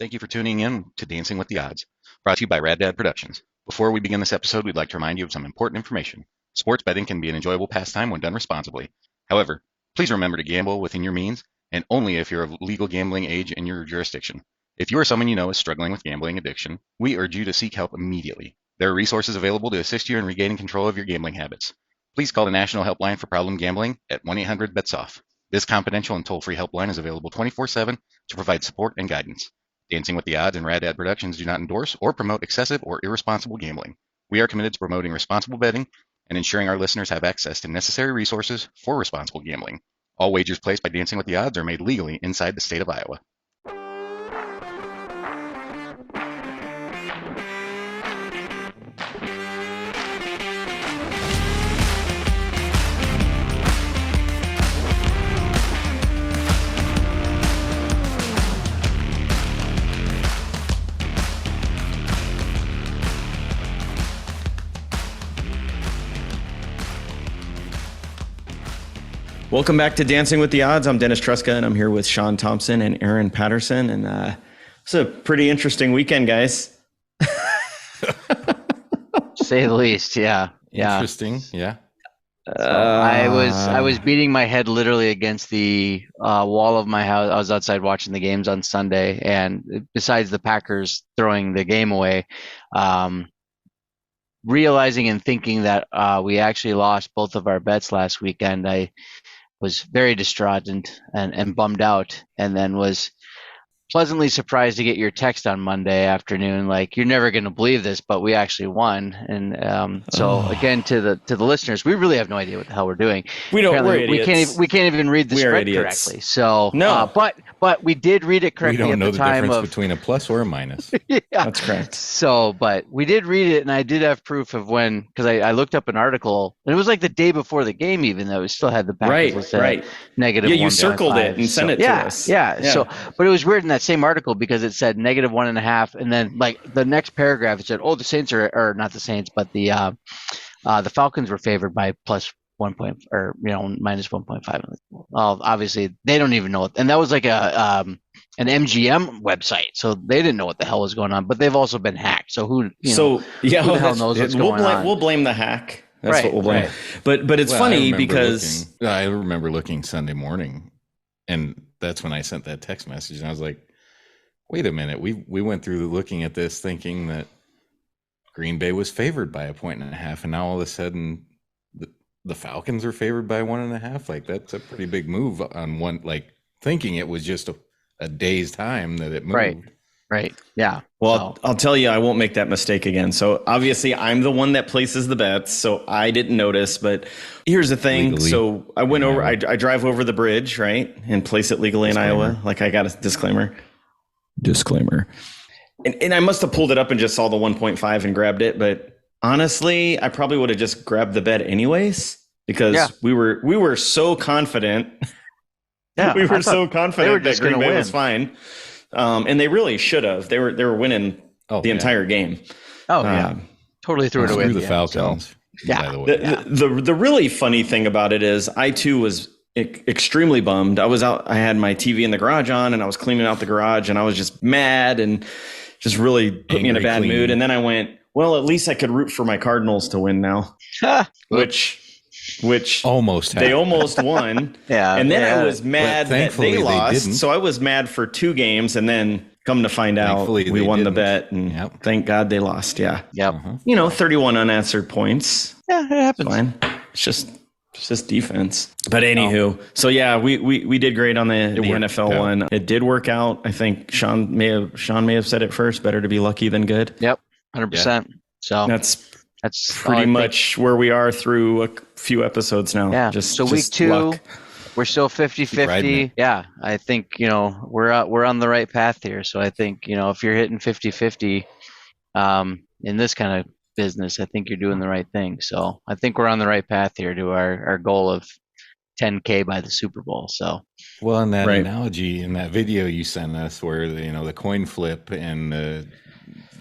Thank you for tuning in to Dancing with the Odds, brought to you by Rad Dad Productions. Before we begin this episode, we'd like to remind you of some important information. Sports betting can be an enjoyable pastime when done responsibly. However, please remember to gamble within your means and only if you're of legal gambling age in your jurisdiction. If you or someone you know is struggling with gambling addiction, we urge you to seek help immediately. There are resources available to assist you in regaining control of your gambling habits. Please call the National Helpline for Problem Gambling at 1-800-BETS-OFF. This confidential and toll-free helpline is available 24/7 to provide support and guidance. Dancing with the Odds and Rad Dad Productions do not endorse or promote excessive or irresponsible gambling. We are committed to promoting responsible betting and ensuring our listeners have access to necessary resources for responsible gambling. All wagers placed by Dancing with the Odds are made legally inside the state of Iowa. Welcome back to Dancing with the Odds. I'm Dennis Truska, and I'm here with Sean Thompson and Aaron Patterson. And it's a pretty interesting weekend, guys. Say the least, yeah. Interesting, yeah. So I was beating my head literally against the wall of my house. I was outside watching the games on Sunday, and besides the Packers throwing the game away, realizing and thinking that we actually lost both of our bets last weekend, I was very distraught and bummed out, and then was pleasantly surprised to get your text on Monday afternoon, like, you're never going to believe this, but we actually won. And again, to the listeners, we really have no idea what the hell we're doing. We're idiots. We can't even read the spread correctly. So no, but we did read it correctly. We don't at know the the time difference of between a plus or a minus. Yeah, that's correct. So, but we did read it, and I did have proof of when, because I looked up an article, and it was like the day before the game, even though we still had the Packers listed at negative. Yeah, you circled it and sent it to us. Yeah. So, but it was weird in that same article because it said -1.5, and then like the next paragraph it said, "Oh, the Saints are, or not the Saints, but the Falcons were favored by plus 1 point, or -1.5." Well, obviously they don't even know it, and that was like an MGM website, so they didn't know what the hell was going on. But they've also been hacked, so who the hell knows what's going on? We'll blame the hack. That's Right, what we'll blame. right. But it's funny because I remember looking Sunday morning, and that's when I sent that text message, and I was like, wait a minute, we went through looking at this thinking that Green Bay was favored by 1.5, and now all of a sudden the Falcons are favored by 1.5. Like, that's a pretty big move on one, like thinking it was just a day's time that it moved. Right. Yeah. Well, I'll tell you, I won't make that mistake again. So obviously I'm the one that places the bets, so I didn't notice. But here's the thing. Legally. So I went over, I drive over the bridge, right, and place it legally in Iowa. Like, I got a disclaimer. And I must have pulled it up and just saw the 1.5 and grabbed it. But honestly, I probably would have just grabbed the bet anyways, because we were so confident. Yeah, we were so confident that Green Bay win. was fine. And they really should have. They were winning the entire game. Oh yeah, totally threw it away. The Falcons. So, yeah. By the way. The really funny thing about it is I too was extremely bummed. I was out. I had my TV in the garage on, and I was cleaning out the garage, and I was just mad and just really put me in a bad mood. And then I went, well, at least I could root for my Cardinals to win now, which almost they almost won. And then I was mad that they lost. So I was mad for 2 games, and then come to find out we won the bet, and thank God they lost. Yeah. Yep. 31 unanswered points. Yeah, it happens. It's fine. It's just defense. But anywho, so yeah, we did great on the NFL one. It did work out. I think Sean may have said it first. Better to be lucky than good. Yep, 100%. So that's pretty much where we are through a few episodes now. Yeah. So week 2, luck. We're still 50-50. Yeah, I think we're on the right path here. So I think if you're hitting 50-50 in this kind of business, I think you're doing the right thing. So I think we're on the right path here to our goal of 10K by the Super Bowl. So well, in that analogy in that video you sent us, where the coin flip and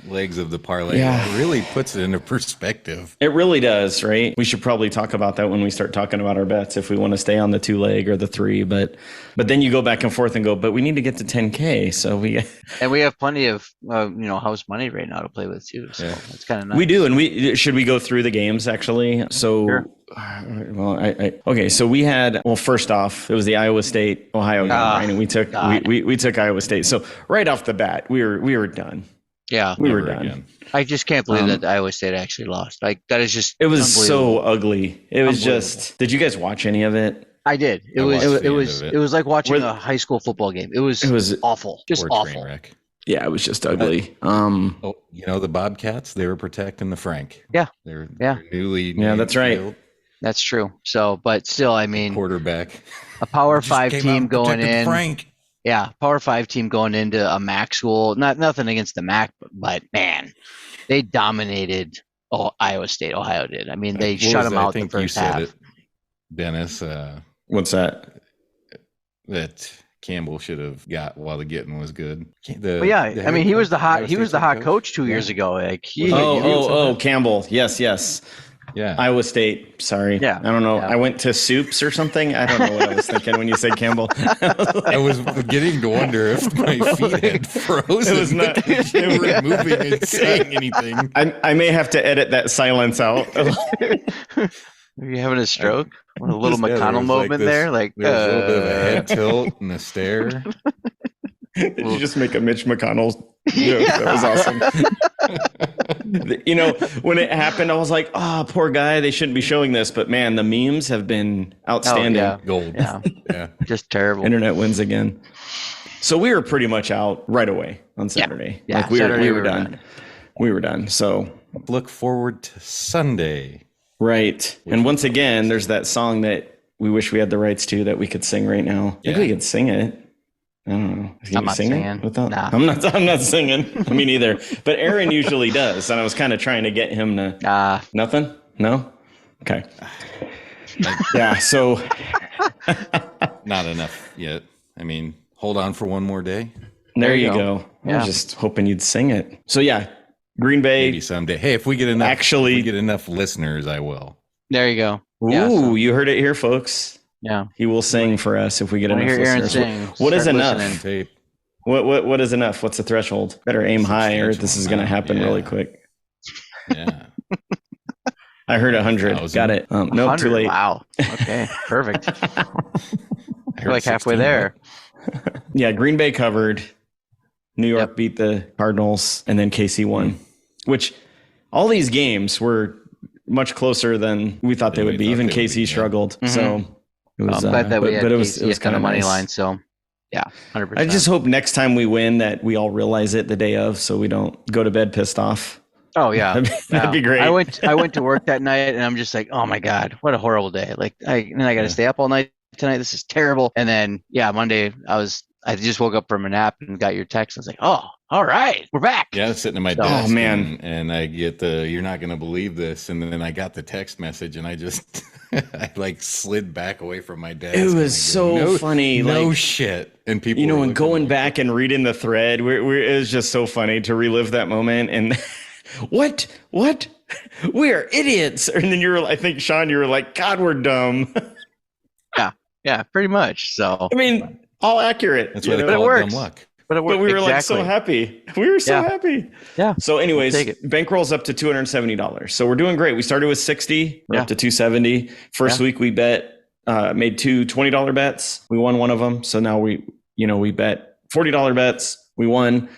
legs of the parlay. Yeah. It really puts it into perspective. It really does, right? We should probably talk about that when we start talking about our bets, if we want to stay on the 2 leg or the 3. But then you go back and forth and go, but we need to get to 10K. So we have plenty of house money right now to play with too. So it's kind of nice. We do, and should we go through the games actually? So, sure. Well, okay. So we had, first off, it was the Iowa State Ohio game, right? And we took we took Iowa State. So right off the bat, we were done. Yeah, we were done. Again. I just can't believe that Iowa State actually lost. Like that is just. It was so ugly. It was just. Did you guys watch any of it? I did. It was like watching a high school football game. It was awful. Just awful. Yeah, it was just ugly. The Bobcats, they were protecting the Frank. Yeah. They're newly. Yeah, that's right. Field. That's true. So, but still, I mean, quarterback, a Power 5 team going in. Frank. Yeah, Power 5 team going into a MAC school. Nothing against the MAC, but man, they dominated. Iowa State, Ohio did. I mean, they shut them out the first half. It, Dennis. What's that? That Campbell should have got while the getting was good. I mean, he was the hot coach 2 years ago. Like Campbell. Yes. Yeah. Iowa State. Sorry. Yeah. I don't know. Yeah. I went to Soups or something. I don't know what I was thinking when you said Campbell. I was beginning to wonder if my feet had frozen. It was not. They were moving and saying anything. I may have to edit that silence out. Are you having a stroke? A little McConnell moment there? Like there's a little bit of a head tilt and a stare. Did you just make a Mitch McConnell joke? That was awesome. When it happened, I was like, poor guy. They shouldn't be showing this. But man, the memes have been outstanding. Gold. Yeah. Just terrible. Internet wins again. So we were pretty much out right away on Saturday. Yeah. Like we were done. We were done. So look forward to Sunday. Right. And once again, there's that song that we wish we had the rights to that we could sing right now. I think we could sing it. I don't know. I'm not singing. Nah. I'm not singing. Me neither. But Aaron usually does. And I was kind of trying to get him to nothing? No? Okay. Yeah, so not enough yet. I mean, hold on for one more day. There you go. I was just hoping you'd sing it. So yeah, Green Bay. Maybe someday. Hey, if we get enough listeners, I will. There you go. Ooh, you heard it here, folks. Yeah, he will sing for us if we get enough listeners. What is enough? What is enough? What's the threshold? Better aim high, or this is going to happen really quick. Yeah, I heard 100. Got it. Nope, too late. Wow. Okay, perfect. You're like halfway there. Yeah, Green Bay covered. New York beat the Cardinals, and then KC won. Which all these games were much closer than we thought they would be. Even KC struggled. Mm-hmm. So. It was, but it was kind of money line. So, yeah, 100%. I just hope next time we win that we all realize it the day of, so we don't go to bed pissed off. Oh yeah, that'd be great. I went to work that night, and I'm just like, oh my god, what a horrible day! Like, I got to stay up all night tonight. This is terrible. And then Monday I just woke up from a nap and got your text. I was like, oh, all right, we're back. Yeah, I was sitting at my desk. Oh man, and I get you're not gonna believe this, and then I got the text message, and I just. I slid back away from my desk. It was so funny. No shit. And people, and going back and reading the thread, it was just so funny to relive that moment. And what? We are idiots. And then I think Sean, you were like, God, we're dumb. Yeah, pretty much. So I mean, all accurate. That's why they call it dumb luck. But we were like so happy. We were so happy. Yeah. So anyways, bankroll's up to $270. So we're doing great. We started with 60, we're up to 270. First week we made two $20 bets. We won one of them. So now we bet $40 bets. We won.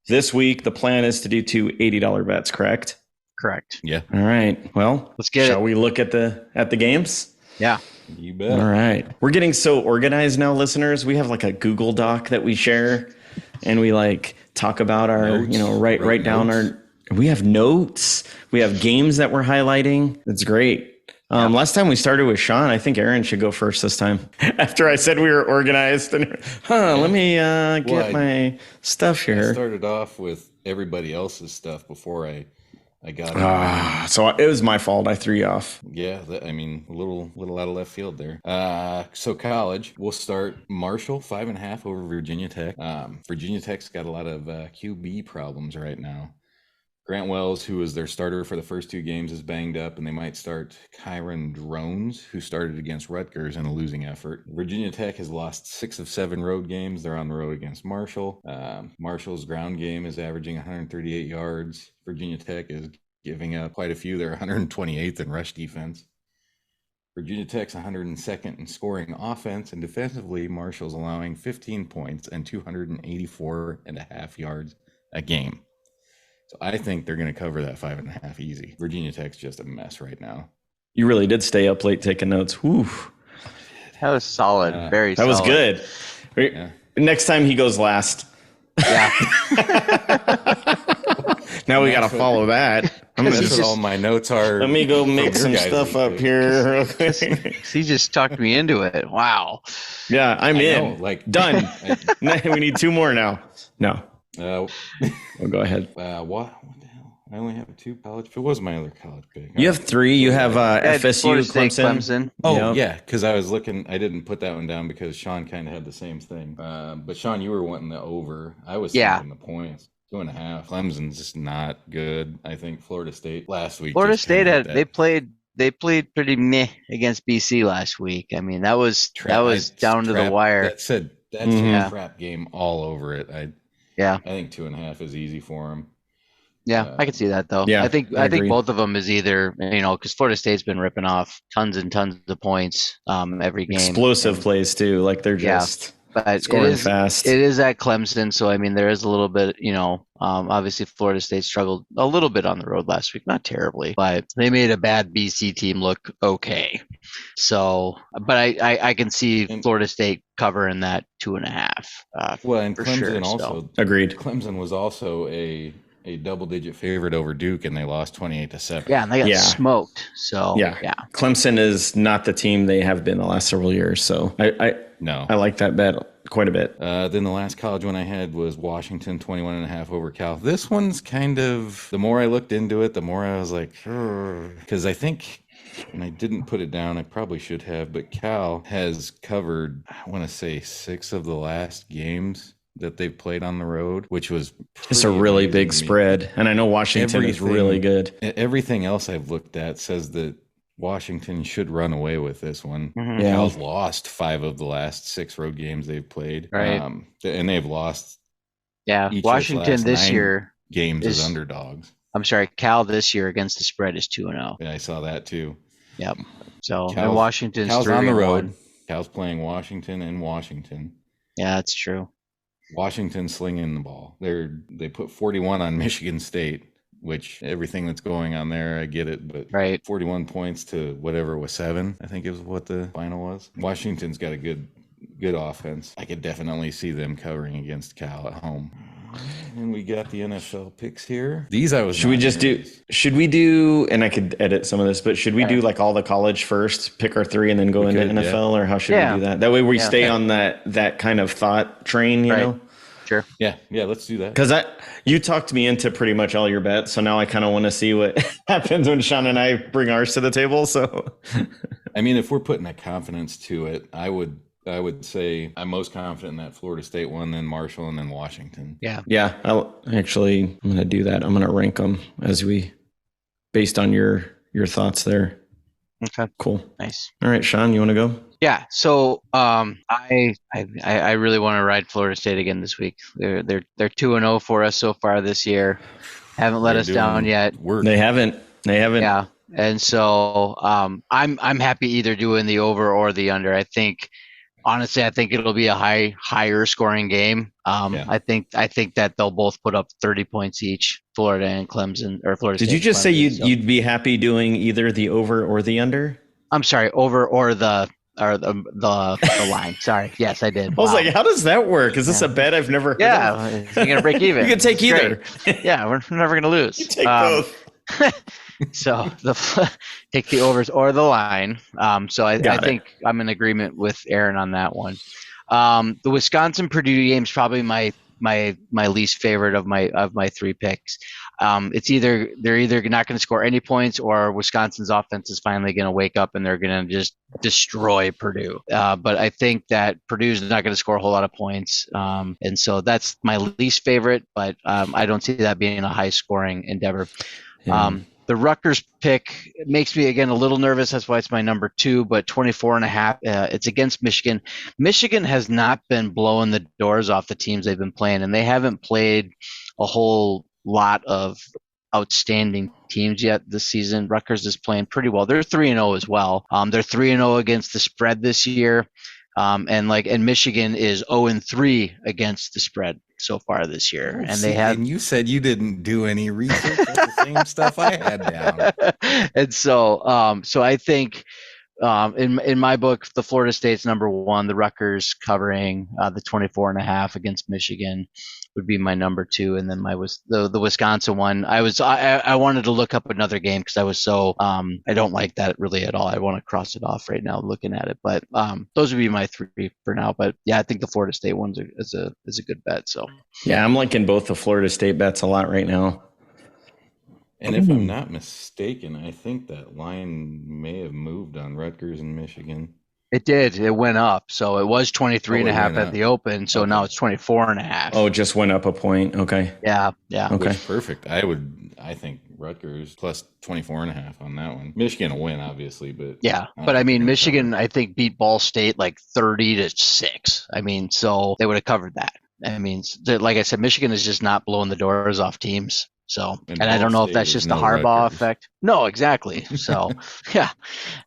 This week the plan is to do two $80 bets, correct? Correct. Yeah. All right. Well, let's get Shall we look at the games? Yeah. You bet. All right. We're getting so organized now, listeners. We have like a Google Doc that we share. And we talk about our, notes. Write down our, we have notes. We have games that we're highlighting. It's great. Last time we started with Sean, I think Aaron should go first this time. After I said we were organized and, let me get my stuff here. I started off with everybody else's stuff before I got so it was my fault. I threw you off. Yeah, a little out of left field there. So college, we'll start Marshall 5.5 over Virginia Tech. Virginia Tech's got a lot of QB problems right now. Grant Wells, who was their starter for the first 2 games, is banged up, and they might start Kyron Drones, who started against Rutgers in a losing effort. Virginia Tech has lost 6 of 7 road games. They're on the road against Marshall. Marshall's ground game is averaging 138 yards. Virginia Tech is giving up quite a few. They're 128th in rush defense. Virginia Tech's 102nd in scoring offense, and defensively, Marshall's allowing 15 points and 284.5 yards a game. So I think they're going to cover that 5.5 easy. Virginia Tech's just a mess right now. You really did stay up late taking notes. Whew. That was solid. Very solid. That was good. Yeah. Next time he goes last. Yeah. Now we got to follow that. That's what all my notes are. Let me go make some stuff up here. He just talked me into it. Wow. Yeah, I'm in. Done. We need 2 more now. No. Well, go ahead. What the hell? I only have 2 college. What was my other college pick? You have 3. You have FSU, Clemson. Oh, yeah, because I was looking. I didn't put that one down because Sean kind of had the same thing. But Sean, you were wanting the over. I was thinking the points. 2.5. Clemson's just not good. I think Florida State last week. Florida State they played pretty meh against BC last week. I mean, that was down to the wire. That's a trap game all over it. I think 2.5 is easy for them. Yeah, I can see that though. Yeah, I think both of them is either, because Florida State's been ripping off tons and tons of points every game. Explosive plays too, like they're just scoring fast. It is at Clemson, so I mean there is a little bit, obviously Florida State struggled a little bit on the road last week, not terribly, but they made a bad BC team look okay. So, but I can see Florida State covering that 2.5. Well, and Clemson also agreed. Clemson was also a double-digit favorite over Duke, and they lost 28-7. Yeah, and they got smoked. So yeah, Clemson is not the team they have been the last several years. So I like that bet quite a bit. Then the last college one I had was Washington 21.5 over Cal. This one's kind of, the more I looked into it, the more I was like, because I think, and I didn't put it down, I probably should have, but Cal has covered, I want to say 6 of the last games that they've played on the road, which was it's a really big spread. And I know Washington is really good. Everything else I've looked at says that Washington should run away with this one. Mm-hmm. Cal's lost 5 of the last 6 road games they've played. Right. And they've lost Washington this year games as underdogs. I'm sorry, Cal this year against the spread is 2-0. Yeah, I saw that too. Yep. So and Washington's Cal's on the road. 3-1. Cal's playing Washington in Washington. Yeah, that's true. Washington slinging the ball. They put 41 on Michigan State, which everything that's going on there, I get it, but 41 points to whatever was 7, I think it was what the final was. Washington's got a good offense. I could definitely see them covering against Cal at home. And we got the NFL picks here. These I was. Should we do, and I could edit some of this, but should we do like all the college first, pick our 3 and then go into NFL, or how should we do that? That way we stay on that kind of thought train, you know? Sure. Yeah, let's do that. Because you talked me into pretty much all your bets, so now I kind of want to see what happens when Sean and I bring ours to the table. So, I mean, if we're putting a confidence to it, I would say I'm most confident in that Florida State one, then Marshall, and then Washington. Yeah. I'm going to do that. I'm going to rank them based on your thoughts there. Okay. Cool. Nice. All right, Sean, you want to go? Yeah. So I really want to ride Florida State again this week. They're 2-0 for us so far this year. Haven't let us down yet. They haven't. Yeah. And so I'm happy either doing the over or the under. I think it'll be a higher scoring game. I think that they'll both put up 30 points each, Florida and Clemson, or Florida State. Did you just say you'd be happy doing either the over or the under? I'm sorry, over or the line. Sorry. Yes, I did. I was like, how does that work? Is this a bet I've never heard of? You're going to break even. You can take either. Yeah, we're never going to lose. You take both. So take the overs or the line. So I think I'm in agreement with Aaron on that one. The Wisconsin Purdue game is probably my my least favorite of my three picks. They're either not going to score any points, or Wisconsin's offense is finally going to wake up and they're going to just destroy Purdue. But I think that Purdue's not going to score a whole lot of points, and so that's my least favorite. But I don't see that being a high scoring endeavor. Yeah. The Rutgers pick makes me, again, a little nervous. That's why it's my number 2, but 24.5. It's against Michigan. Michigan has not been blowing the doors off the teams they've been playing, and they haven't played a whole lot of outstanding teams yet this season. Rutgers is playing pretty well. They're 3-0 as well. They're 3-0 against the spread this year. And Michigan is 0-3 against the spread so far this year. And you said you didn't do any research. That's the same stuff I had down. And so I think in my book, the Florida State's number 1, the Rutgers covering the 24.5 against Michigan would be my number 2, and then the Wisconsin one. I wanted to look up another game because I was so I don't like that really at all. I want to cross it off right now looking at it, but those would be my 3 for now. But yeah, I think the Florida State one's is a good bet. So yeah, I'm liking both the Florida State bets a lot right now. And if I'm not mistaken, I think that line may have moved on Rutgers and Michigan. It did. It went up. So it was 23.5 at the open. So now it's 24.5. Oh, it just went up a point. Okay. Yeah. Okay. Which, perfect. I think Rutgers plus 24.5 on that one. Michigan will win, obviously, but yeah. But I mean, Michigan, I think, beat Ball State like 30-6. I mean, so they would have covered that. I mean, like I said, Michigan is just not blowing the doors off teams. So, and I don't know if that's just the Harbaugh effect. No, exactly. So, yeah,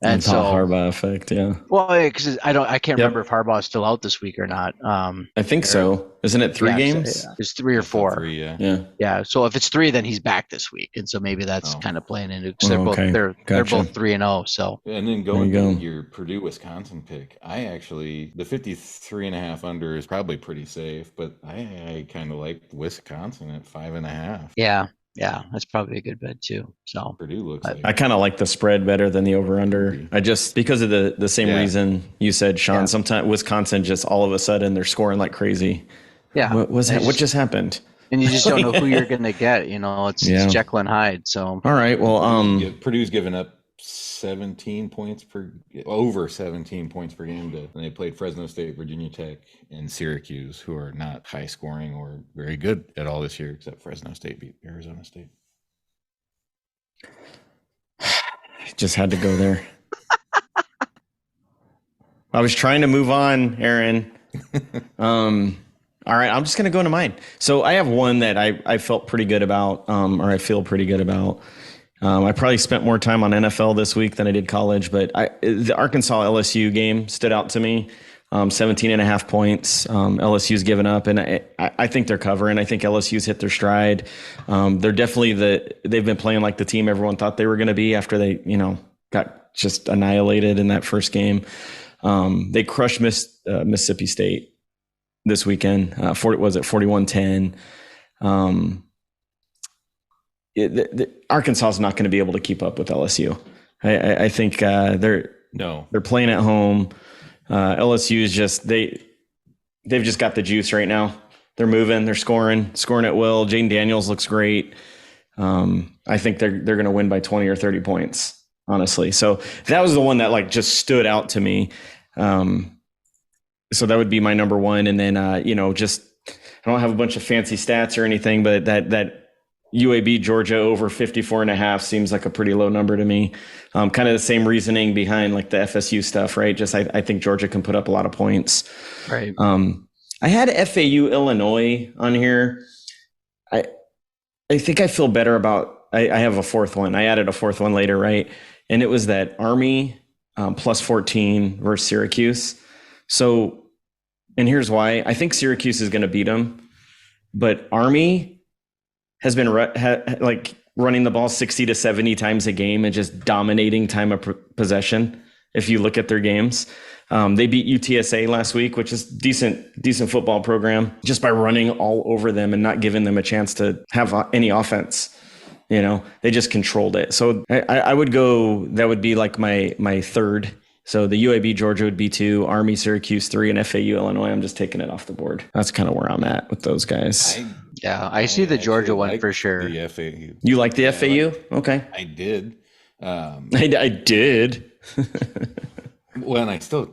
and so Harbaugh effect. Yeah. Well, because I can't remember if Harbaugh is still out this week or not. I think so. Isn't it 3 games? It's 3 or 4. 3, yeah. Yeah. So if it's 3, then he's back this week, and so maybe that's kind of playing into because they're both 3-0. So. And then going to your Purdue Wisconsin pick, the 53.5 under is probably pretty safe, but I kind of like Wisconsin at 5.5. Yeah. Yeah, that's probably a good bet too. So Purdue looks like I kind of like the spread better than the over/under. I just because of the same reason you said, Sean. Yeah. Sometimes Wisconsin just all of a sudden they're scoring like crazy. Yeah, what just happened? And you just don't know who you're going to get. It's Jekyll and Hyde. So all right, well, Purdue's given up over 17 points per game and they played Fresno State, Virginia Tech, and Syracuse, who are not high scoring or very good at all this year, except Fresno State beat Arizona State. Just had to go there. I was trying to move on, Aaron. All right, I'm just going to go into mine. So I have one that I felt pretty good about, or I feel pretty good about. I probably spent more time on NFL this week than I did college, but the Arkansas LSU game stood out to me. 17.5 points. LSU's given up, and I think they're covering. I think LSU's hit their stride. They're definitely they've been playing like the team everyone thought they were going to be after they, got just annihilated in that first game. They crushed Mississippi State this weekend. 41-10. Arkansas is not going to be able to keep up with LSU. I think they're playing at home. LSU is just they've just got the juice right now. They're moving, they're scoring at will. Jaden Daniels looks great. I think they're going to win by 20 or 30 points, honestly. So that was the one that just stood out to me. So that would be my number one. And then just I don't have a bunch of fancy stats or anything, but that UAB Georgia over 54.5 seems like a pretty low number to me. Kind of the same reasoning behind the FSU stuff, right? Just I think Georgia can put up a lot of points. Right. I had FAU Illinois on here. I think I feel better about. I have a fourth one. I added a fourth one later, right? And it was that Army plus 14 versus Syracuse. So, and here's why. I think Syracuse is going to beat them, but Army has been running the ball 60 to 70 times a game and just dominating time of possession. If you look at their games, they beat UTSA last week, which is decent football program, just by running all over them and not giving them a chance to have any offense. They just controlled it. So I would go. That would be my third So the UAB Georgia would be 2, Army Syracuse 3, and FAU Illinois. I'm just taking it off the board. That's kind of where I'm at with those guys. I see the Georgia one liked for sure. The FAU. You like the FAU? Okay. I did. I did. Well, and I still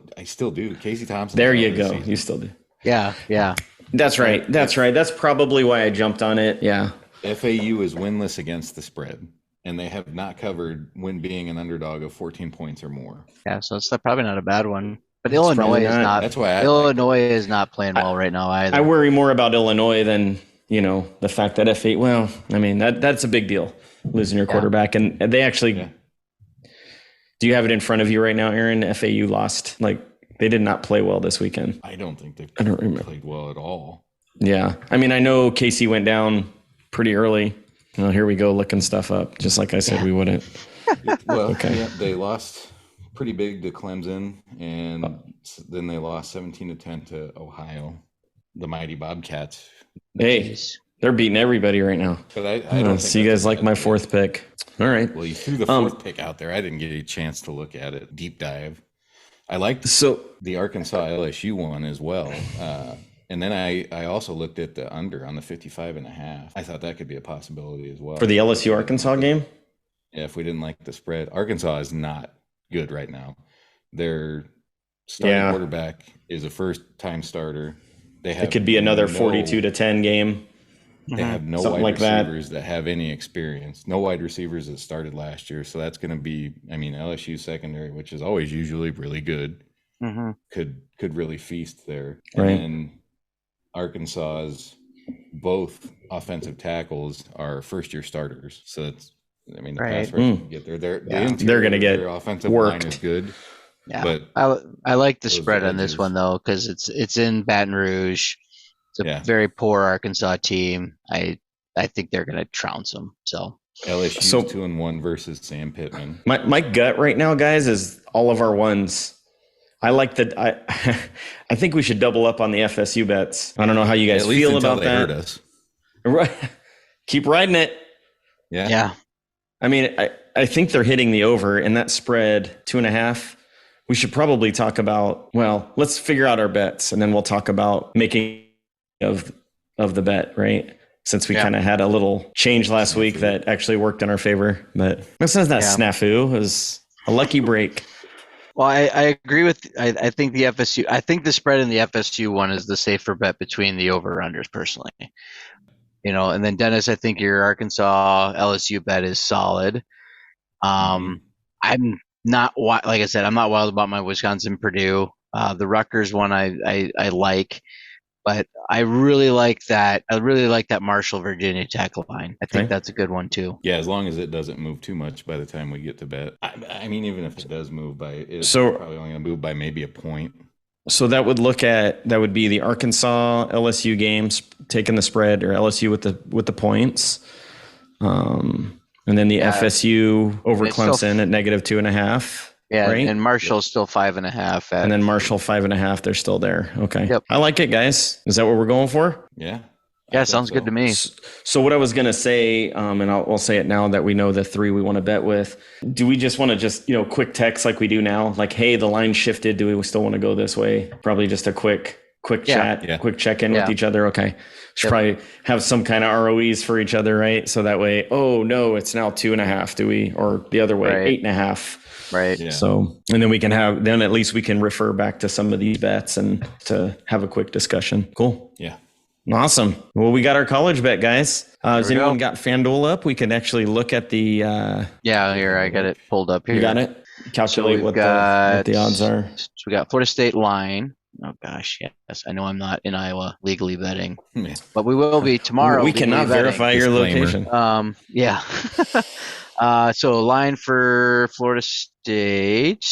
do. Casey Thompson. There you go. You still do. Yeah. That's right. That's probably why I jumped on it. Yeah. FAU is winless against the spread, and they have not covered when being an underdog of 14 points or more. Yeah, so it's probably not a bad one. But It's Illinois probably is not. not. That's why Illinois is not playing well right now either. I worry more about Illinois than, the fact that FAU, well, I mean, that's a big deal, losing your quarterback. And they actually, do you have it in front of you right now, Aaron? FAU lost. They did not play well this weekend. I don't think they played well at all. Yeah. I mean, I know Casey went down pretty early. Well, here we go looking stuff up, just like I said we wouldn't. Well, they lost pretty big to Clemson, and then they lost 17-10 to Ohio, the mighty Bobcats. Hey, they're beating everybody right now. But I don't see you guys like my 4th pick. All right. Well, you threw the 4th pick out there. I didn't get a chance to look at it, deep dive. I liked the Arkansas LSU one as well. And then I also looked at the under on the 55.5. I thought that could be a possibility as well. For the LSU Arkansas game? Yeah, if we didn't like the spread. Arkansas is not good right now. Their starting quarterback is a first-time starter. It could be another 42-10 game. They have no wide receivers that have any experience. No wide receivers that started last year. So that's going to be, LSU secondary, which is always usually really good, could really feast there. Right. And then Arkansas's both offensive tackles are first-year starters. So that's, the pass rush can get there. They're going to get their offensive worked. line is good. Yeah, but I like the spread on this one though, because it's in Baton Rouge. It's a very poor Arkansas team. I think they're going to trounce them. So LSU's 2-1 versus Sam Pittman. My gut right now, guys, is all of our ones. I like that. I think we should double up on the FSU bets. I don't know how you guys feel about that. Hurt us. Right. Keep riding it. Yeah. I mean, I think they're hitting the over, and that spread 2.5. We should probably talk about, let's figure out our bets, and then we'll talk about making of the bet, right? Since we kind of had a little change last week that actually worked in our favor. But this is not snafu. It was a lucky break. Well, I agree with. I think the FSU. I think the spread in the FSU one is the safer bet between the over/unders, personally. And then Dennis, I think your Arkansas LSU bet is solid. I'm not, like I said, I'm not wild about my Wisconsin Purdue. The Rutgers one I like, but I really like that. I really like that Marshall Virginia tackle line. I think that's a good one too. Yeah, as long as it doesn't move too much by the time we get to bet. Even if it does move it's probably only going to move by maybe a point. So that would be the Arkansas LSU games taking the spread, or LSU with the points. And then the FSU over Clemson at -2.5. Yeah, right? And Marshall's still 5.5. And then Marshall 5.5. They're still there. Okay. Yep. I like it, guys. Is that what we're going for? Yeah. Yeah, sounds good to me. So what I was going to say, and I'll say it now that we know the 3 we want to bet with. Do we just want to quick text like we do now? Like, hey, the line shifted. Do we still want to go this way? Probably just a quick chat, quick check-in with each other. Okay. Should probably have some kind of ROEs for each other, right? So that way, oh no, it's now 2.5. Do we, or the other way, 8.5. Right. Yeah. So, and then then at least we can refer back to some of these bets and to have a quick discussion. Cool. Yeah. Awesome. Well, we got our college bet, guys. Has anyone got FanDuel up? We can actually look at the. Here, I got it pulled up here. You got it? Calculate what the odds are. So we got Florida State line. Oh, gosh. Yes. I know I'm not in Iowa legally betting, but we will be tomorrow. We cannot verify your location. Yeah. So line for Florida State,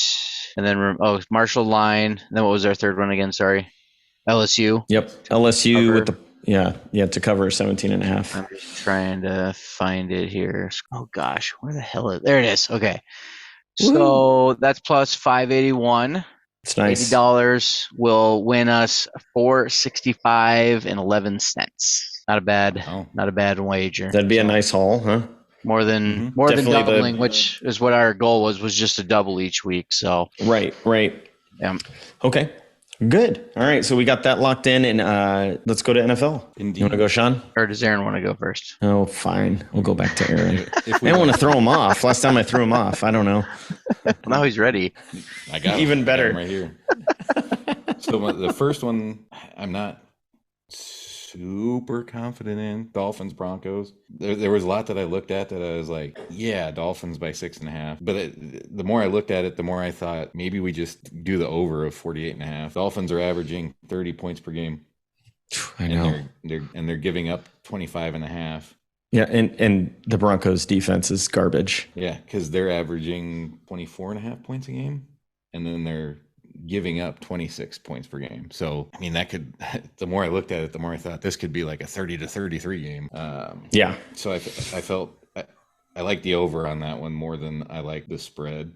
and then Marshall line. And then what was our third one again? Sorry. LSU. Yep. LSU with the to cover 17.5. I'm just trying to find it here. Oh gosh, where the hell is there? It is. Okay. So that's plus 581. It's nice. $80 will win us $465.11. Not a bad wager. That'd be a nice haul, huh? more than Definitely doubling, which is what our goal was just to double each week. So right. yeah. Okay. Good. All right. So we got that locked in, and let's go to NFL. Indeed. You want to go, Sean? Or does Aaron want to go first? Oh, fine. We'll go back to Aaron. If I don't want to throw him off. Last time I threw him off. I don't know. Now he's ready. I got Even him. better. I got him right here. So the first one, I'm not super confident in. Dolphins, Broncos. There was a lot that I looked at that I was like, yeah, Dolphins by 6.5. But the more I looked at it, the more I thought maybe we just do the over of 48.5. Dolphins are averaging 30 points per game. I know. And they're giving up 25.5. Yeah, and the Broncos defense is garbage. Yeah, because they're averaging 24.5 points a game, and then they're giving up 26 points per game. So, I mean, that could, the more I looked at it, the more I thought this could be like a 30-33 game. Yeah. So I felt I like the over on that one more than I like the spread.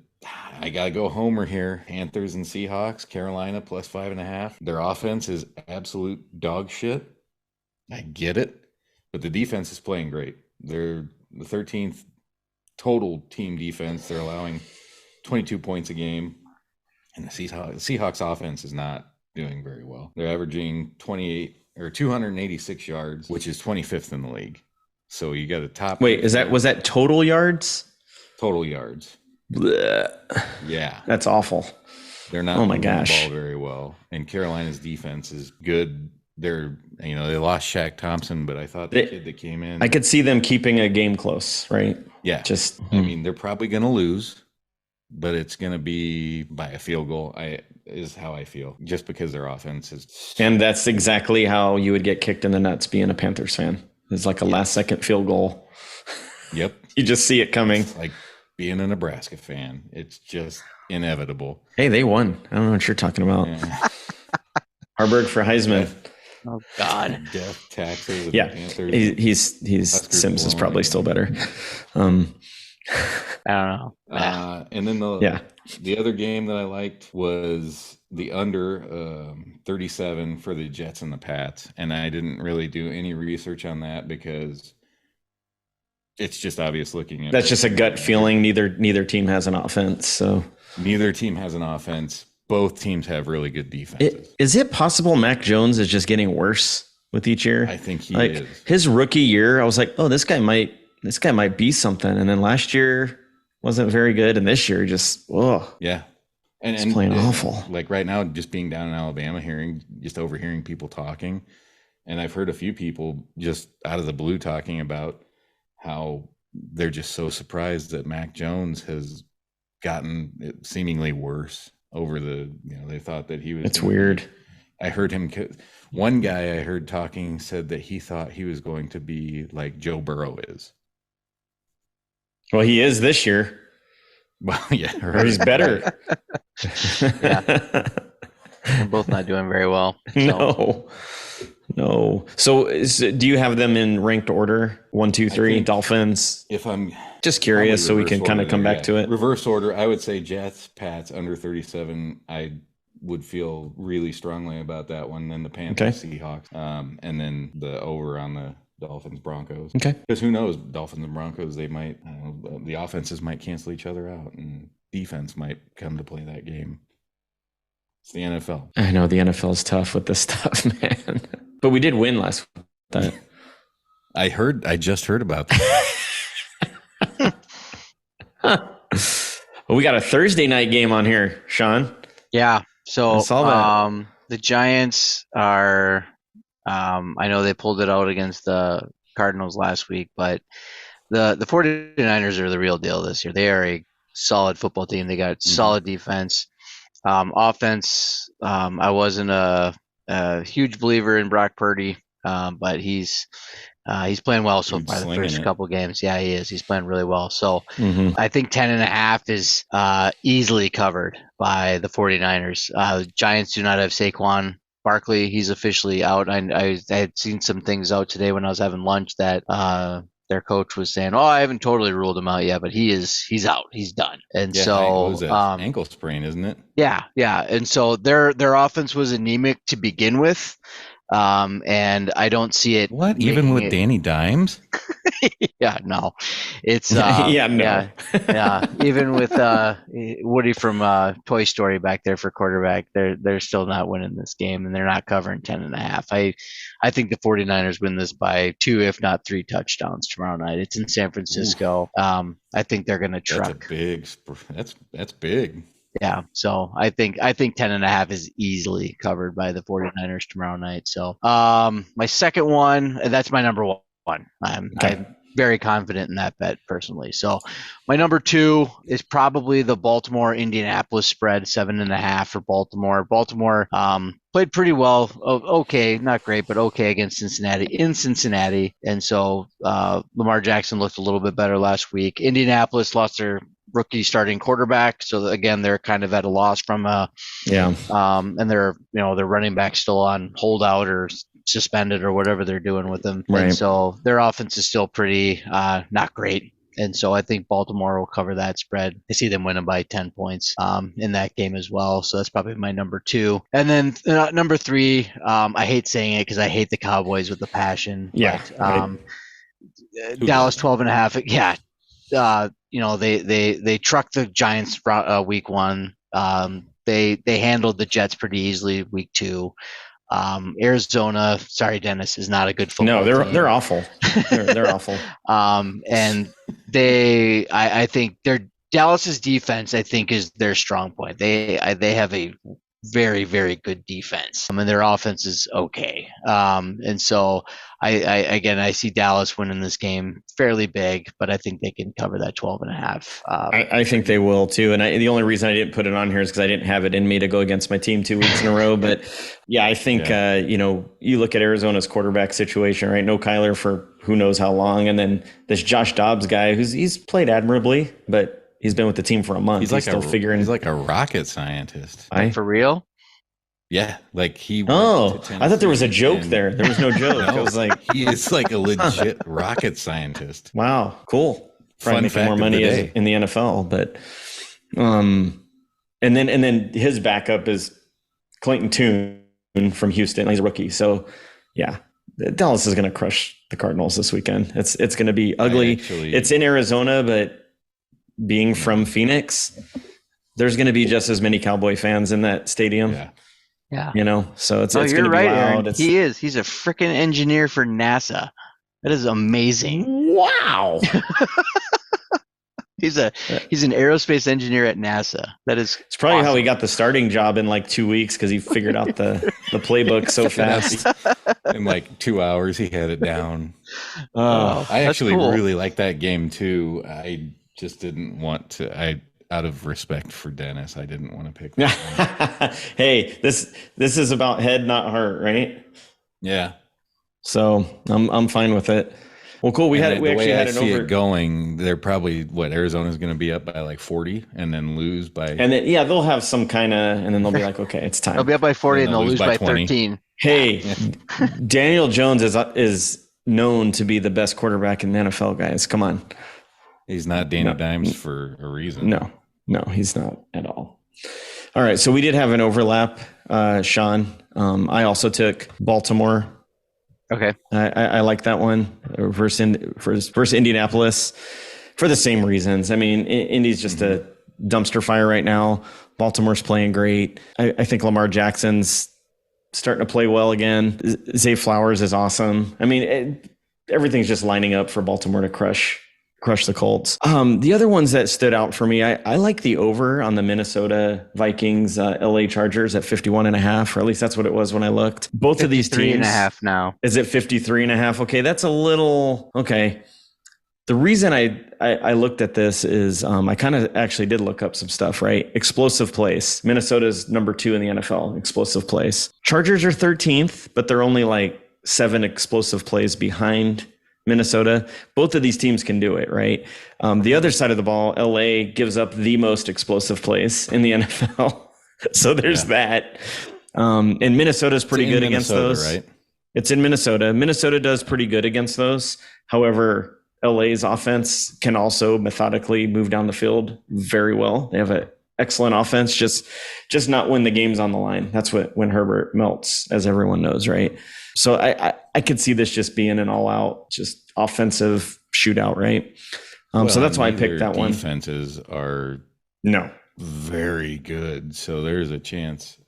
I got to go homer here. Panthers and Seahawks, Carolina plus 5.5. Their offense is absolute dog shit. I get it, but the defense is playing great. They're the 13th total team defense. They're allowing 22 points a game. And the Seahawks offense is not doing very well. They're averaging 286 yards, which is 25th in the league. So you got a top. Wait, was that total yards? Total yards. Blech. Yeah. That's awful. They're not moving the ball very well. And Carolina's defense is good. They lost Shaq Thompson, but I thought the kid that came in. I could see them keeping a game close, right? Yeah. I mean, they're probably going to lose, but it's going to be by a field goal. Is how I feel, just because their offense is. And that's exactly how you would get kicked in the nuts being a Panthers fan. It's like a last-second field goal. Yep. You just see it coming. It's like being a Nebraska fan. It's just inevitable. Hey, they won. I don't know what you're talking about. Yeah. Harburg for Heisman. Oh God. Death taxes. Yeah. He's Huskers Sims is probably still better. I don't know. And then the other game that I liked was the under 37 for the Jets and the Pats. And I didn't really do any research on that because it's just obvious looking at. That's just a gut feeling. Neither team has an offense. So neither team has an offense. Both teams have really good defenses. Is it possible Mac Jones is just getting worse with each year? I think he is. His rookie year, I was like, oh, this guy might be something. And then last year wasn't very good. And this year just, yeah. And he's playing awful. Like right now, just being down in Alabama, overhearing people talking. And I've heard a few people just out of the blue talking about how they're just so surprised that Mac Jones has gotten it seemingly worse over they thought that he was. It's weird. I heard him. One guy I heard talking said that he thought he was going to be like Joe Burrow is. Well, he is this year. Well, yeah, or he's better. Yeah, we're both not doing very well. So. No. So, do you have them in ranked order? 1, 2, 3. Dolphins. If I'm just curious, so we can kind of come back to it. Reverse order. I would say Jets, Pats under 37. I would feel really strongly about that one. Then the Panthers, Seahawks, and then the over on the Dolphins, Broncos. Okay. Because who knows? Dolphins and Broncos, they might. The offenses might cancel each other out, and defense might come to play that game. It's the NFL. I know the NFL is tough with this stuff, man. But we did win last week. I just heard about that. Well, we got a Thursday night game on here, Sean. Yeah. So I saw that. The Giants are I know they pulled it out against the Cardinals last week, but the 49ers are the real deal this year. They are a solid football team. They got solid defense. Offense, I wasn't a huge believer in Brock Purdy, but he's playing well so far the first couple games. Yeah, he is. He's playing really well. So I think 10.5 is easily covered by the 49ers. Giants do not have Saquon Barkley. He's officially out. I had seen some things out today when I was having lunch that their coach was saying, I haven't totally ruled him out yet, but he's out. He's done. And ankle sprain, isn't it? Yeah. And so their offense was anemic to begin with. And I don't see it. What? Even with Danny Dimes? Yeah, no, it's Yeah, no. yeah. Even with Woody from Toy Story back there for quarterback, they're still not winning this game, and they're not covering 10.5. I think the 49ers win this by 2, if not 3 touchdowns tomorrow night. It's in San Francisco. I think they're going to truck. That's big. Yeah, so I think 10.5 is easily covered by the 49ers tomorrow night. So my second one, that's my number one. I'm very confident in that bet personally. So my number 2 is probably the Baltimore Indianapolis spread, 7.5 for Baltimore. Baltimore played pretty well, okay, not great, but okay against Cincinnati in Cincinnati, and so Lamar Jackson looked a little bit better last week. Indianapolis lost their rookie starting quarterback, so again they're kind of at a loss from and their running back still on holdout or suspended or whatever they're doing with them, right. And so their offense is still pretty not great, and so I think Baltimore will cover that spread. I see them winning by 10 points in that game as well, so that's probably my number 2. And then number 3, I hate saying it because I hate the Cowboys with a passion, but Dallas 12.5, they trucked the Giants week 1. They handled the Jets pretty easily week 2. Arizona, sorry Dennis, is not a good football team. They're awful. They're awful. And I think their Dallas's defense, I think, is their strong point. They have a very, very good defense. I mean, their offense is okay. And so I see Dallas winning this game fairly big, but I think they can cover that 12.5. I think they will too. And the only reason I didn't put it on here is because I didn't have it in me to go against my team 2 weeks in a row. But yeah, I think, you look at Arizona's quarterback situation, right? No Kyler for who knows how long. And then this Josh Dobbs guy he's played admirably, but he's been with the team for a month. He's still figuring. He's like a rocket scientist. For real? Yeah, like he. Oh, I thought there was a joke there. There was no joke. I was like, he is like a legit rocket scientist. Wow, cool. Probably making more money in the NFL, but and then his backup is Clayton Tune from Houston. He's a rookie, so yeah. Dallas is going to crush the Cardinals this weekend. It's going to be ugly. It's in Arizona, but being from Phoenix, there's going to be just as many Cowboy fans in that stadium. Yeah. So it's going to be right, loud. He's a freaking engineer for NASA. That is amazing. Wow. He's an aerospace engineer at NASA. It's probably awesome. How he got the starting job in like 2 weeks, because he figured out the playbook so fast. In like 2 hours, he had it down. I actually really like that game too. I just didn't want to. Out of respect for Dennis, I didn't want to pick that one. Hey, this is about head, not heart, right? Yeah. So I'm fine with it. Well, cool. We actually had it going. They're probably Arizona's going to be up by like 40 and then lose by. And then they'll have some kind of, and then they'll be like, okay, it's time. They'll be up by 40 and they'll lose by 13. Hey, Daniel Jones is known to be the best quarterback in the NFL, guys. Come on. He's not Danny Dimes for a reason. No, he's not at all. All right, so we did have an overlap, Sean. I also took Baltimore. Okay. I like that one versus Indianapolis for the same reasons. I mean, Indy's just a dumpster fire right now. Baltimore's playing great. I think Lamar Jackson's starting to play well again. Zay Flowers is awesome. I mean, everything's just lining up for Baltimore to crush the Colts. The other ones that stood out for me, I like the over on the Minnesota Vikings, LA Chargers at 51.5, or at least that's what it was when I looked. Both of these teams. 53.5 now. Is it 53.5? Okay, that's a little, okay. The reason I looked at this is I kind of actually did look up some stuff, right? Explosive plays. Minnesota's number 2 in the NFL, explosive plays. Chargers are 13th, but they're only like 7 explosive plays behind Minnesota. Both of these teams can do it, right? The other side of the ball, LA gives up the most explosive plays in the NFL. So there's that. And Minnesota's pretty good against those. Right? It's in Minnesota. Minnesota does pretty good against those. However, LA's offense can also methodically move down the field very well. They have a excellent offense, just not when the game's on the line. That's when Herbert melts, as everyone knows, right? So I could see this just being an all-out, just offensive shootout, right? So that's why I picked that one. Defenses are no very good, so there's a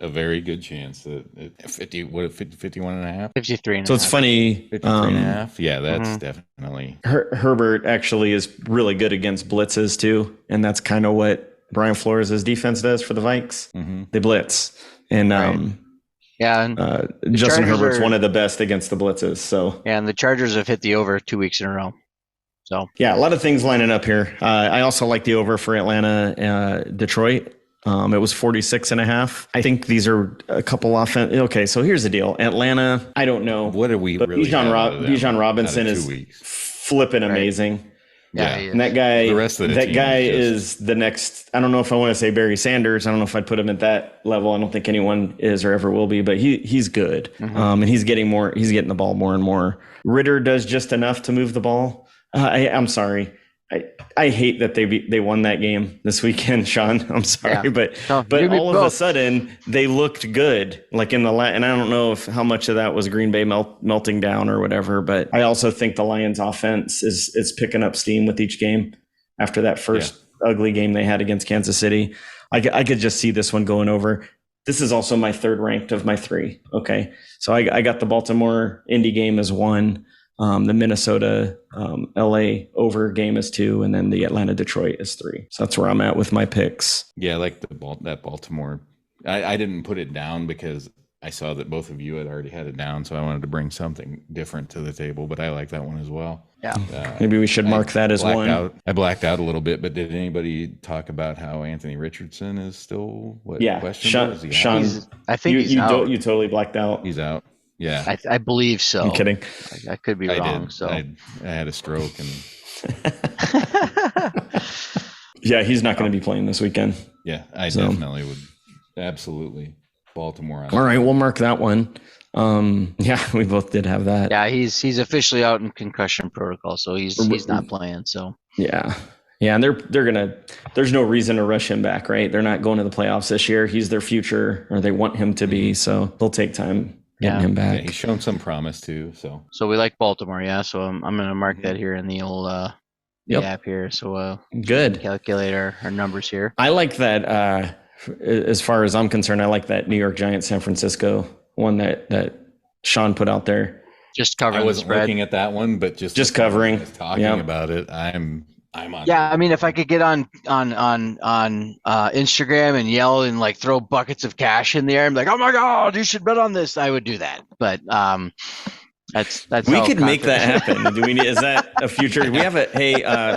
very good chance that 51 and a half, 53 and so it's funny, 53 and a half. Yeah, that's definitely Herbert actually is really good against blitzes too, and that's kind of what Brian Flores' defense does for the Vikes. They blitz, and Justin Herbert's one of the best against the blitzes. So and the Chargers have hit the over 2 weeks in a row. So yeah, a lot of things lining up here. I also like the over for Atlanta, Detroit. It was 46.5. I think these are a couple offense. Okay, so here's the deal. Atlanta, I don't know. What are we really? Bijan Robinson is flipping amazing. Yeah, and that guy, the rest of the team is the next. I don't know if I want to say Barry Sanders. I don't know if I'd put him at that level. I don't think anyone is or ever will be, but he's good. And he's getting the ball more and more. Ritter does just enough to move the ball. I'm sorry. I hate that they won that game this weekend, Sean. I'm sorry, but all of a sudden they looked good, like in the and I don't know how much of that was Green Bay melting down or whatever. But I also think the Lions' offense is picking up steam with each game after that first ugly game they had against Kansas City. I could just see this one going over. This is also my third ranked of my three. Okay, so I got the Baltimore Indy game as 1. The Minnesota LA over game is 2, and then the Atlanta Detroit is 3. So that's where I'm at with my picks. Yeah, I like that Baltimore. I didn't put it down because I saw that both of you had already had it down, so I wanted to bring something different to the table. But I like that one as well. Yeah, maybe we should mark that as one. I blacked out a little bit, but did anybody talk about how Anthony Richardson is still questionable? Sean, I think you totally blacked out. He's out. Yeah, I believe so. I'm kidding. I could be wrong. So I had a stroke and yeah, he's not going to be playing this weekend. Yeah, I definitely would. Absolutely, Baltimore. All right, we'll mark that one. Yeah, we both did have that. Yeah, he's officially out in concussion protocol, so he's not playing. So yeah, and they're gonna. There's no reason to rush him back, right? They're not going to the playoffs this year. He's their future, or they want him to be. So they'll take time getting him back. Yeah, he's shown some promise too. So we like Baltimore, yeah. So I'm gonna mark that here in the old app here. So good. Calculate our numbers here. I like that. As far as I'm concerned, I like that New York Giants San Francisco one that Sean put out there. Just covering. I wasn't looking at that one, but just covering. Talking about it, I'm on. Yeah, I mean, if I could get on Instagram and yell and like throw buckets of cash in the air and be like, "Oh my God, you should bet on this," I would do that. But that's we could make that happen. Do we need? Is that a future? We have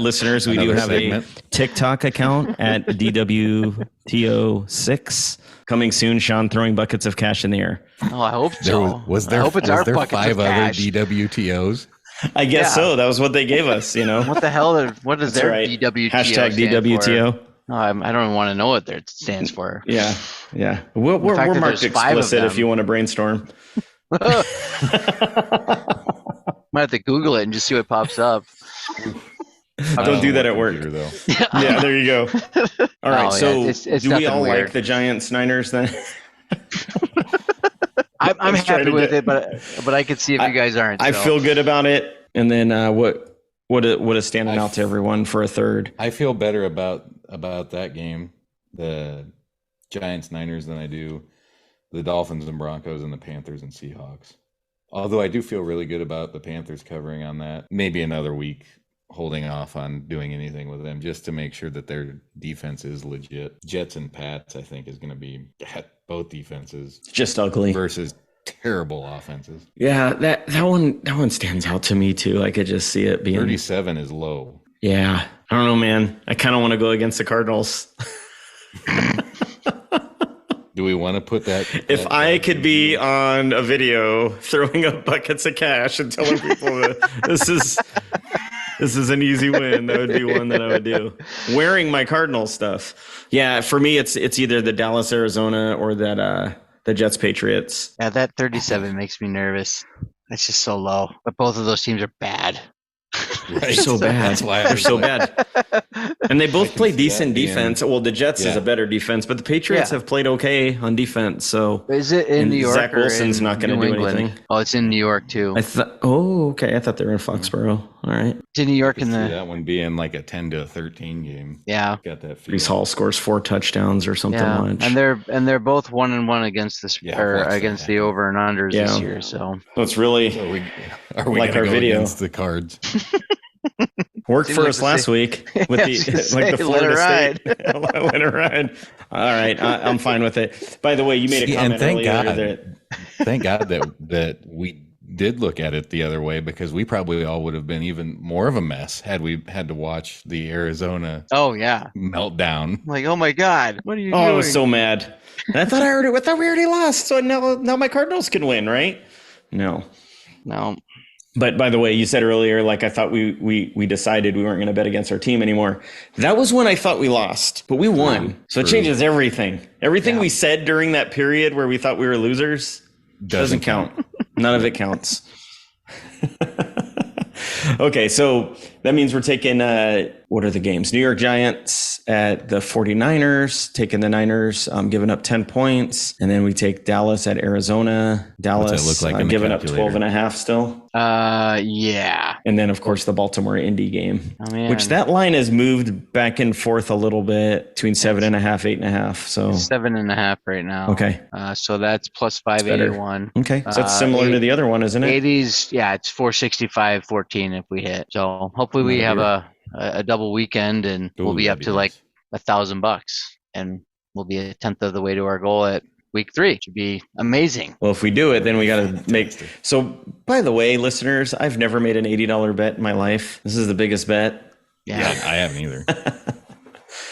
listeners. We do have a TikTok account at DWTO6 coming soon. Sean throwing buckets of cash in the air. Oh, I hope so. Was there 5 other DWTOs? I guess so. That was what they gave us. What the hell? What is their DWTO? Hashtag DWTO. Oh, I don't even want to know what that stands for. Yeah. We're marked explicit if you want to brainstorm. Might have to Google it and just see what pops up. Don't do that at work. Though. Yeah, there you go. All right. It's do we all like the Giants Niners then? I'm happy with it, but I could see if you guys aren't. I feel good about it. And then what is standing out to everyone for a third? I feel better about that game, the Giants Niners, than I do the Dolphins and Broncos and the Panthers and Seahawks. Although I do feel really good about the Panthers covering on that. Maybe another week holding off on doing anything with them just to make sure that their defense is legit. Jets and Pats, I think, is going to be both defenses just ugly versus terrible offenses. Yeah, that one stands out to me too. I could just see it being 37 is low. Yeah, I don't know, man. I kind of want to go against the Cardinals. Do we want to put that? If I could be on a video throwing up buckets of cash and telling people that this is an easy win, that would be one that I would do. Wearing my Cardinal stuff. Yeah, for me, it's either the Dallas, Arizona, or that the Jets, Patriots. Yeah, that 37 makes me nervous. It's just so low. But both of those teams are bad. They're so bad. That's why they're so bad. And they both play decent being- defense. Well, the Jets is a better defense, but the Patriots have played okay on defense. So is it in New York? Zach Wilson's not going to do anything. Oh, it's in New York too. Okay. I thought they were in Foxborough. All right. It's in New York in the that one being like a 10-13 game. Yeah. Got that feel. Brees Hall scores 4 touchdowns or something. Yeah, Much. and they're both 1-1 against this against the over and unders this year. So it's really are we like our go video against the Cards. Worked for us last week with the Florida State. Let it ride. All right, I'm fine with it. By the way, you made a comment earlier thank God that we did look at it the other way, because we probably all would have been even more of a mess had we had to watch the Arizona meltdown. Like, oh my God, what are you doing? I was so mad. And I thought we already lost, so now my Cardinals can win, right? No. But by the way, you said earlier, like I thought we decided we weren't going to bet against our team anymore. That was when I thought we lost, but we won. So it changes everything. Everything we said during that period where we thought we were losers doesn't count. None of it counts. Okay, so that means we're taking, what are the games? New York Giants at the 49ers, taking the Niners, giving up 10 points. And then we take Dallas at Arizona. Dallas giving up 12.5 still. Yeah. And then, of course, the Baltimore-Indy game, which that line has moved back and forth a little bit between 7.5, 8.5. So 7.5 right now. Okay. So that's plus 581. Okay. So that's similar to the other one, isn't it? 80s. Yeah, it's 465.14 if we hit. So hopefully we have a double weekend and we'll be up to like $1,000 and we'll be a tenth of the way to our goal at week 3. It should be amazing. Well, if we do it, then we got to make. So, by the way, listeners, I've never made an $80 bet in my life. This is the biggest bet. Yeah, I haven't either.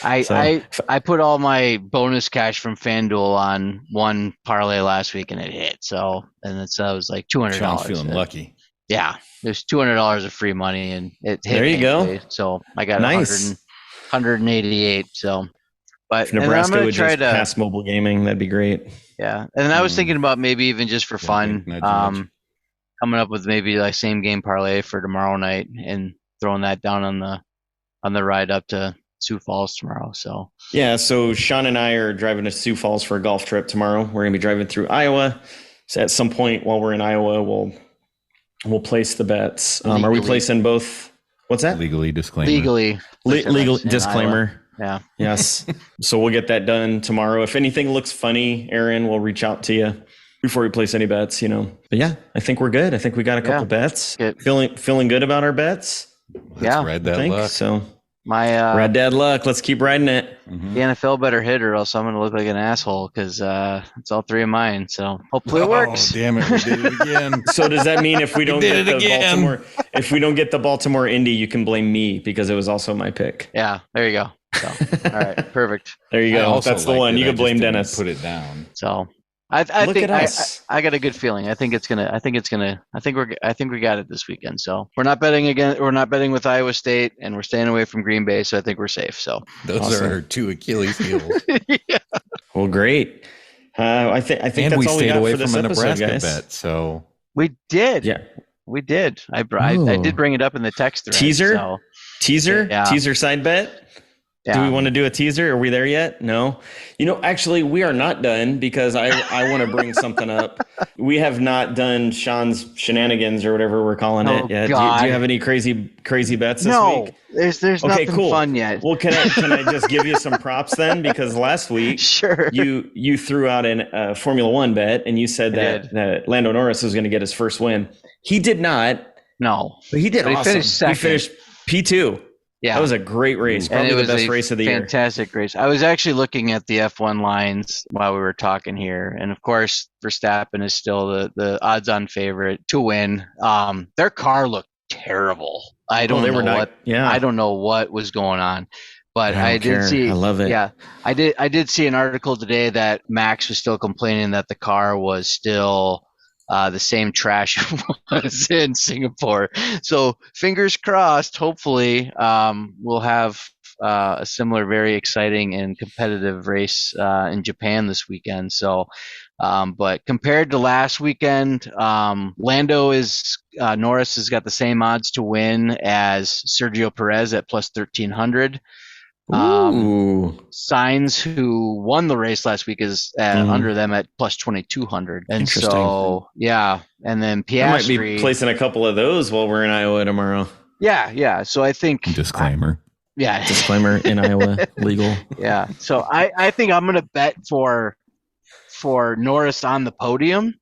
I put all my bonus cash from FanDuel on one parlay last week and it hit. So, and it was like $200. Sean's feeling lucky. Yeah, there's $200 of free money and it hit. There you go. So I got 188. So. But if Nebraska would just pass mobile gaming, that'd be great. Yeah, and I was thinking about maybe even just for fun, coming up with maybe like same game parlay for tomorrow night and throwing that down on the ride up to Sioux Falls tomorrow. So yeah, so Sean and I are driving to Sioux Falls for a golf trip tomorrow. We're gonna be driving through Iowa. So at some point while we're in Iowa, we'll place the bets. Are we placing both? What's that? Legally disclaimer. Legal disclaimer. Iowa. Yeah. Yes. So we'll get that done tomorrow. If anything looks funny, Aaron, we'll reach out to you before we place any bets, But yeah, I think we're good. I think we got a couple bets. Good. Feeling good about our bets. Let's ride that luck. So my ride that luck. Let's keep riding it. The NFL better hit or else I'm going to look like an asshole because it's all 3 of mine. So hopefully it works. Oh, damn it. We did it again. So does that mean if we don't get the Baltimore Indy, you can blame me because it was also my pick? Yeah, there you go. So, all right, perfect. There you go. That's the one. You can blame Dennis. Put it down. So, I think I got a good feeling. I think we got it this weekend. So we're not betting again. We're not betting with Iowa State, and we're staying away from Green Bay. So I think we're safe. So those are our 2 Achilles heels. Yeah. Well, great. I think and that's we all we stayed got away for this from a episode, Nebraska guys. bet. So we did. Yeah, we did. I did bring it up in the text thread. Teaser side bet. Yeah. Do we want to do a teaser? Are we there yet? No. Actually, we are not done because I want to bring something up. We have not done Sean's shenanigans or whatever we're calling it yet. Do you have any crazy bets this week? There's nothing fun yet. Well, can I just give you some props then? Because last week, sure, you threw out a Formula One bet and you said that Lando Norris was going to get his first win. He did not. No, but he did. But awesome. He finished P2. Yeah, that was a great race. Probably the best race of the year. Fantastic race. I was actually looking at the F1 lines while we were talking here, and of course, Verstappen is still the odds-on favorite to win. Their car looked terrible. I don't know what was going on, but I did see. I love it. Yeah, I did see an article today that Max was still complaining that the car was still the same trash it was in Singapore. So fingers crossed, hopefully we'll have a similar very exciting and competitive race in Japan this weekend. So But compared to last weekend, Norris has got the same odds to win as Sergio Perez at plus 1,300. Sainz, who won the race last week, is under them at plus 2,200. And so, yeah. And then Piastri. I might be placing a couple of those while we're in Iowa tomorrow. Yeah. So I think. Disclaimer. Disclaimer in Iowa, legal. Yeah. So I think I'm going to bet for Norris on the podium.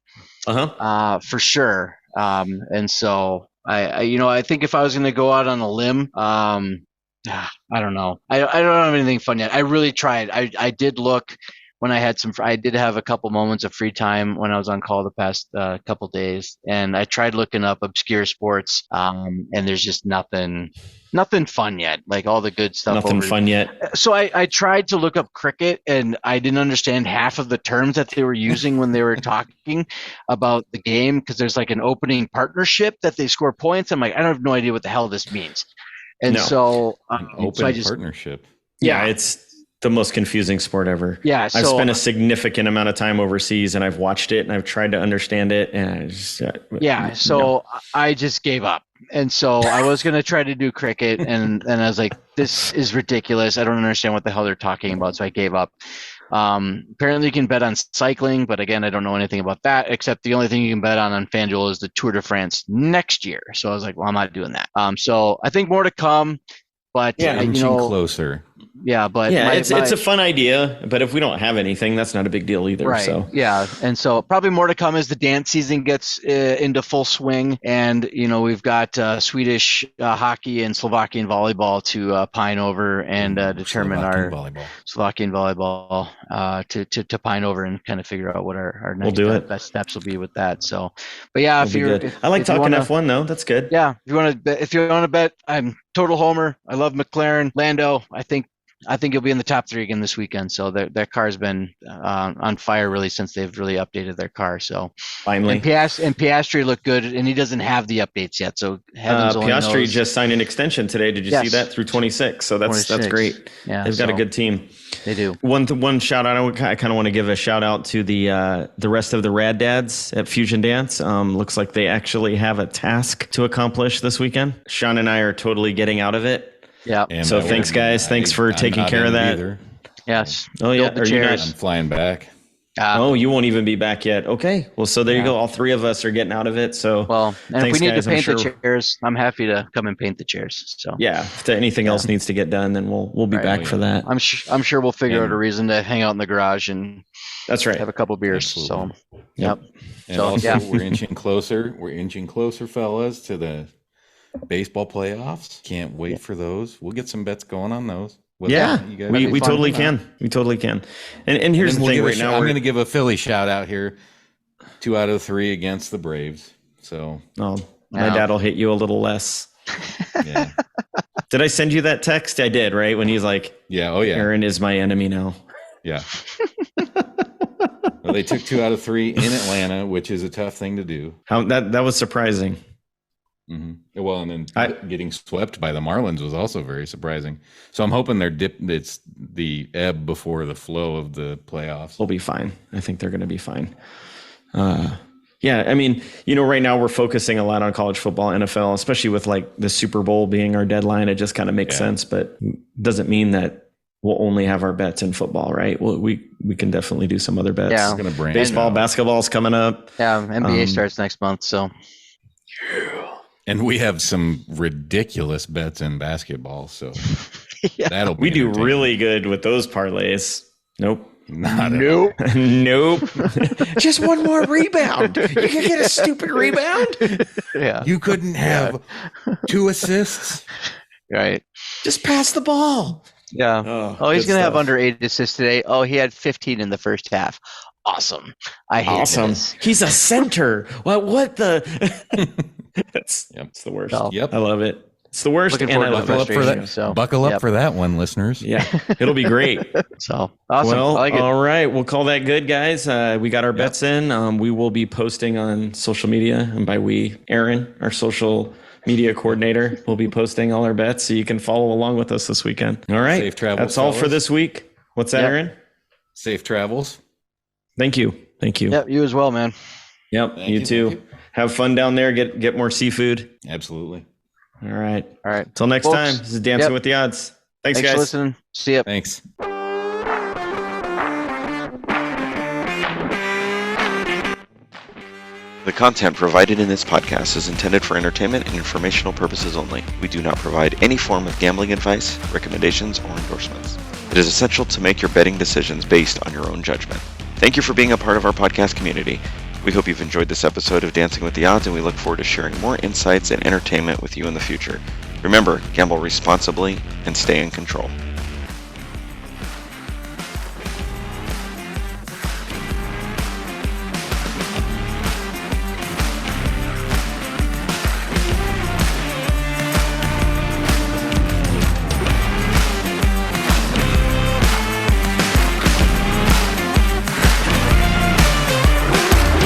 For sure. And so I think if I was going to go out on a limb, I don't know. I don't have anything fun yet. I really tried. I did look when I did have a couple moments of free time when I was on call the past couple days, and I tried looking up obscure sports, and there's just nothing fun yet. Like all the good stuff. Nothing fun yet. So I tried to look up cricket, and I didn't understand half of the terms that they were using when they were talking about the game, because there's like an opening partnership that they score points. I'm like, I have no idea what the hell this means. And so, partnership. Yeah, it's the most confusing sport ever. Yeah, I've spent a significant amount of time overseas, and I've watched it, and I've tried to understand it, and I just gave up. And so I was going to try to do cricket, and I was like, this is ridiculous. I don't understand what the hell they're talking about, so I gave up. Apparently you can bet on cycling, but again, I don't know anything about that, except the only thing you can bet on FanDuel is the Tour de France next year. So I was like, well, I'm not doing that. So I think more to come, but inching closer. Yeah, but it's a fun idea, but if we don't have anything, that's not a big deal either. Right. So yeah, and so probably more to come as the dance season gets into full swing, and we've got Swedish hockey and Slovakian volleyball to pine over and determine Slovakian volleyball to pine over and kind of figure out what our next best steps will be with that. So, but yeah, I like talking F1 though. That's good. Yeah, if you want to bet, I'm total homer. I love McLaren, Lando. I think you'll be in the top 3 again this weekend. So their car's been on fire really since they've really updated their car. So finally, and Piastri looked good, and he doesn't have the updates yet. So Piastri just signed an extension today. Did you see that through 26? So that's great. Yeah, they've got a good team. They do. One shout out. I kind of want to give a shout out to the rest of the Rad Dads at Fusion Dance. Looks like they actually have a task to accomplish this weekend. Sean and I are totally getting out of it. Yeah. And so thanks, guys. Thanks for taking care of that. Either. Yes. Oh yeah. Are you not? I'm flying back. You won't even be back yet. Okay. Well, so there you go. All 3 of us are getting out of it. So and if we need to paint the chairs, I'm happy to come and paint the chairs. So yeah, if anything else needs to get done, then we'll be back for that. I'm sure we'll figure out a reason to hang out in the garage and that's right. Have a couple beers. Absolutely. So yep. And so we're inching closer. We're inching closer, fellas, to the baseball playoffs. Can't wait for those. We'll get some bets going on those. We totally can. We totally can. And here's the thing right now. I'm going to give a Philly shout out here. 2 out of 3 against the Braves. So my dad will hit you a little less. Yeah. Did I send you that text? I did, right? When he's like, Aaron is my enemy now. Yeah. Well, they took 2 out of 3 in Atlanta, which is a tough thing to do. That was surprising. Mm-hmm. Well, and then getting swept by the Marlins was also very surprising. So I'm hoping it's the ebb before the flow of the playoffs. They'll be fine. I think they're going to be fine. I mean, right now we're focusing a lot on college football, NFL, especially with like the Super Bowl being our deadline. It just kind of makes sense, but doesn't mean that we'll only have our bets in football, right? Well, we can definitely do some other bets. Yeah, baseball, basketball's coming up. Yeah, NBA starts next month, so. And we have some ridiculous bets in basketball, so that'll be we do really good with those parlays. Nope. Nope. Just one more rebound. You can get a stupid rebound. Yeah. You couldn't have 2 assists. Right. Just pass the ball. Yeah. Oh, he's going to have under 8 assists today. Oh, he had 15 in the first half. Awesome. I hate this. He's a center. What the? It's the worst. Yep. I love it. It's the worst. And I love it. Buckle up for that one, listeners. Yeah, it'll be great. So awesome. Well, I like it. All right. We'll call that good, guys. We got our bets in. We will be posting on social media, and by we, Aaron, our social media coordinator, will be posting all our bets, so you can follow along with us this weekend. All right. Safe travels. That's all for this week. What's that, Aaron? Safe travels. Thank you. Thank you. Yep, you as well, man. Yep, Thank you too. thank you. Have fun down there. Get more seafood. Absolutely. All right. All right. Till next Folks, time. This is Dancing yep. with the Odds. Thanks, guys. for listening. See ya. Thanks. The content provided in this podcast is intended for entertainment and informational purposes only. We do not provide any form of gambling advice, recommendations, or endorsements. It is essential to make your betting decisions based on your own judgment. Thank you for being a part of our podcast community. We hope you've enjoyed this episode of Dancing with the Odds, and we look forward to sharing more insights and entertainment with you in the future. Remember, gamble responsibly and stay in control.